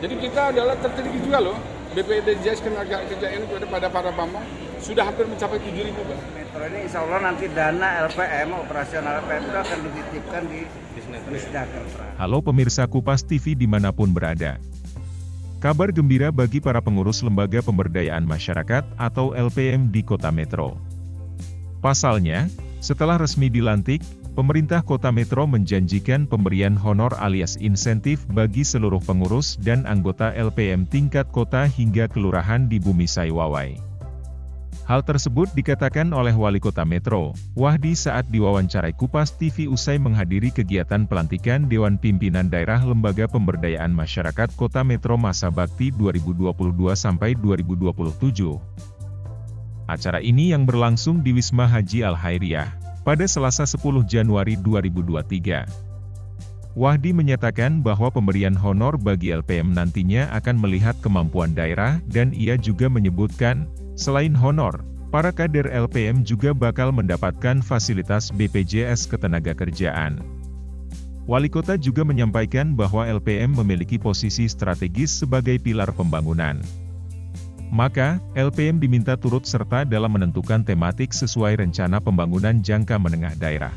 Jadi kita adalah tertinggi juga loh. BPJS Ketenagakerjaan kepada para pamong sudah hampir mencapai 7.000 Pak. Metro ini insya Allah nanti dana LPM, operasional LPM itu akan dititipkan di Disnaker. Halo pemirsa Kupas TV dimanapun berada. Kabar gembira bagi para pengurus Lembaga Pemberdayaan Masyarakat atau LPM di Kota Metro. Pasalnya, setelah resmi dilantik, pemerintah Kota Metro menjanjikan pemberian honor alias insentif bagi seluruh pengurus dan anggota LPM tingkat kota hingga kelurahan di Bumi Saiwawai. Hal tersebut dikatakan oleh Wali Kota Metro, Wahdi saat diwawancarai Kupas TV usai menghadiri kegiatan pelantikan Dewan Pimpinan Daerah Lembaga Pemberdayaan Masyarakat Kota Metro Masa Bakti 2022-2027. Acara ini yang berlangsung di Wisma Haji Al-Hairiyah, pada Selasa 10 Januari 2023. Wahdi menyatakan bahwa pemberian honor bagi LPM nantinya akan melihat kemampuan daerah dan ia juga menyebutkan, selain honor, para kader LPM juga bakal mendapatkan fasilitas BPJS Ketenagakerjaan. Wali Kota juga menyampaikan bahwa LPM memiliki posisi strategis sebagai pilar pembangunan. Maka, LPM diminta turut serta dalam menentukan tematik sesuai rencana pembangunan jangka menengah daerah.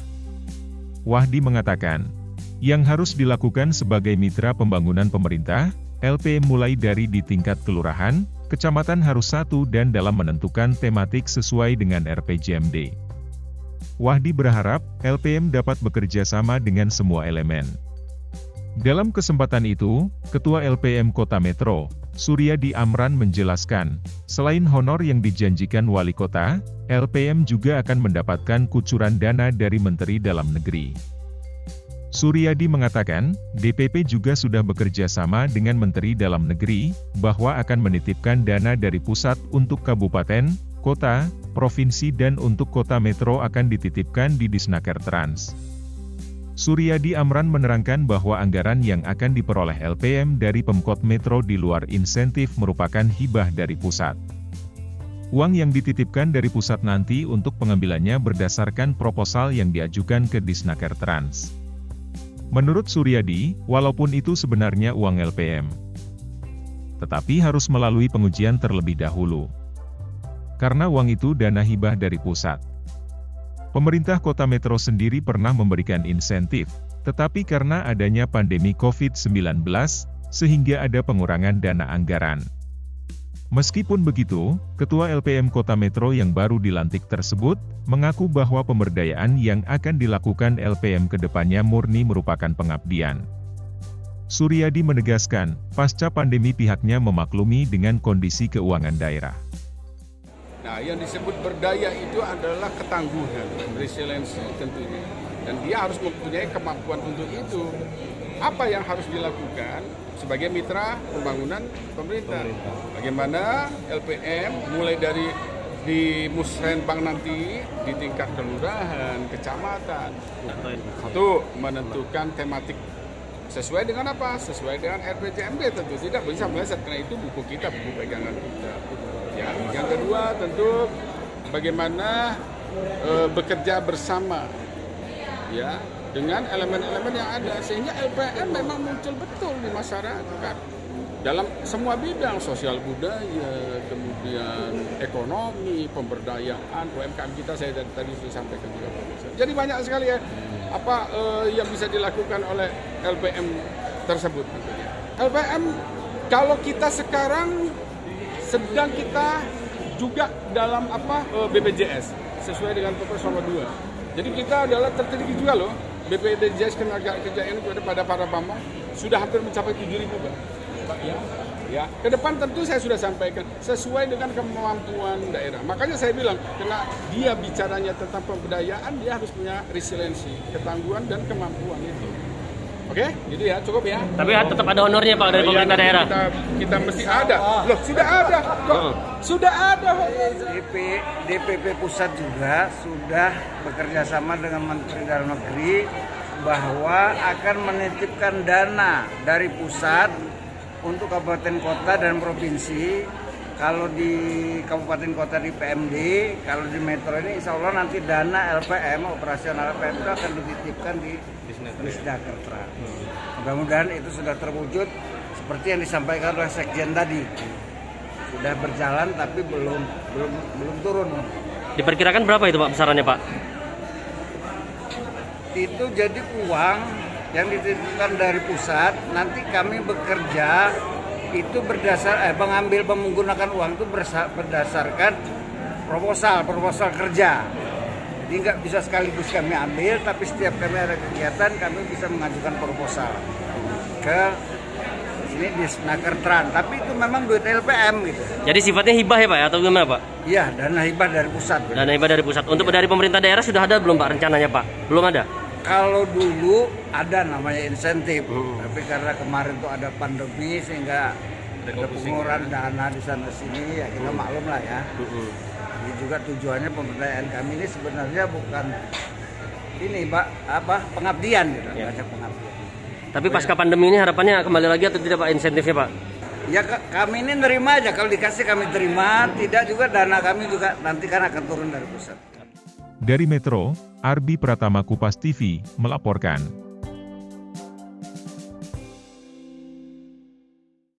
Wahdi mengatakan, yang harus dilakukan sebagai mitra pembangunan pemerintah, LPM mulai dari di tingkat kelurahan, kecamatan harus satu dan dalam menentukan tematik sesuai dengan RPJMD. Wahdi berharap, LPM dapat bekerja sama dengan semua elemen. Dalam kesempatan itu, Ketua LPM Kota Metro, Suryadi Amran menjelaskan, selain honor yang dijanjikan Wali Kota, LPM juga akan mendapatkan kucuran dana dari Menteri Dalam Negeri. Suryadi mengatakan, DPP juga sudah bekerja sama dengan Menteri Dalam Negeri, bahwa akan menitipkan dana dari pusat untuk kabupaten, kota, provinsi dan untuk Kota Metro akan dititipkan di Disnaker Trans. Suryadi Amran menerangkan bahwa anggaran yang akan diperoleh LPM dari Pemkot Metro di luar insentif merupakan hibah dari pusat. Uang yang dititipkan dari pusat nanti untuk pengambilannya berdasarkan proposal yang diajukan ke Disnaker Trans. Menurut Suryadi, walaupun itu sebenarnya uang LPM, tetapi harus melalui pengujian terlebih dahulu. Karena uang itu dana hibah dari pusat. Pemerintah Kota Metro sendiri pernah memberikan insentif, tetapi karena adanya pandemi COVID-19, sehingga ada pengurangan dana anggaran. Meskipun begitu, Ketua LPM Kota Metro yang baru dilantik tersebut, mengaku bahwa pemberdayaan yang akan dilakukan LPM ke depannya murni merupakan pengabdian. Suryadi menegaskan, pasca pandemi pihaknya memaklumi dengan kondisi keuangan daerah. Nah, yang disebut berdaya itu adalah ketangguhan, resiliensi tentunya. Dan dia harus mempunyai kemampuan untuk itu. Apa yang harus dilakukan sebagai mitra pembangunan pemerintah? Bagaimana LPM mulai dari di musrenbang nanti di tingkat kelurahan, kecamatan. Satu, menentukan tematik sesuai dengan apa? Sesuai dengan RPJMD tentu. Tidak bisa meleset karena itu buku kita, buku pegangan kita. Ya, yang kedua tentu bagaimana bekerja bersama ya dengan elemen-elemen yang ada sehingga LPM memang muncul betul di masyarakat dalam semua bidang sosial budaya, kemudian ekonomi, pemberdayaan UMKM kita saya tadi sudah sampaikan juga. Jadi banyak sekali ya apa yang bisa dilakukan oleh LPM tersebut tentunya. LPM kalau kita sekarang sedang kita juga dalam BPJS sesuai dengan Perpres nomor 2. Jadi kita adalah tertinggi juga loh. BPJS Ketenagakerjaan kepada para pamong sudah hampir mencapai 7.000 Pak. Ya. Ke depan tentu saya sudah sampaikan sesuai dengan kemampuan daerah. Makanya saya bilang, karena dia bicaranya tentang pemberdayaan, dia harus punya resiliensi, ketangguhan dan kemampuan itu. Oke, gitu ya, cukup ya. Tapi tetap ada honornya Pak dari pemerintah daerah. Kita mesti ada. Loh, sudah ada kok. Sudah ada. DPP pusat juga sudah bekerja sama dengan Menteri Dalam Negeri bahwa akan menitipkan dana dari pusat untuk kabupaten kota dan provinsi. Kalau di kabupaten kota di PMD, kalau di Metro ini insya Allah nanti dana LPM, operasional LPM itu akan dititipkan di Disnaker. Mudah-mudahan itu sudah terwujud seperti yang disampaikan oleh Sekjen tadi. Sudah berjalan tapi belum turun. Diperkirakan berapa itu Pak besarannya Pak? Itu jadi uang yang dititipkan dari pusat, nanti kami bekerja itu mengambil menggunakan uang itu berdasarkan proposal kerja. Jadi nggak bisa sekaligus kami ambil, tapi setiap kami ada kegiatan kami bisa mengajukan proposal ke sini di Snakertran. Tapi itu memang duit LPM gitu. Jadi sifatnya hibah ya Pak atau gimana Pak? Iya, dana hibah dari pusat. Dana hibah dari pusat. Untuk dari pemerintah daerah sudah ada belum Pak rencananya Pak? Belum ada? Kalau dulu ada namanya insentif, tapi karena kemarin tuh ada pandemi sehingga ada pengurangan dana di sana sini, ya kita maklum lah ya. Ini juga tujuannya pemberdayaan kami ini sebenarnya bukan ini Pak, pengabdian gitu, pengabdian. Tapi pasca pandemi ini harapannya kembali lagi atau tidak Pak insentifnya Pak? Ya kami ini nerima aja, kalau dikasih kami terima, tidak juga dana kami juga nanti kan akan turun dari pusat. Dari Metro, Arbi Pratama Kupas TV melaporkan.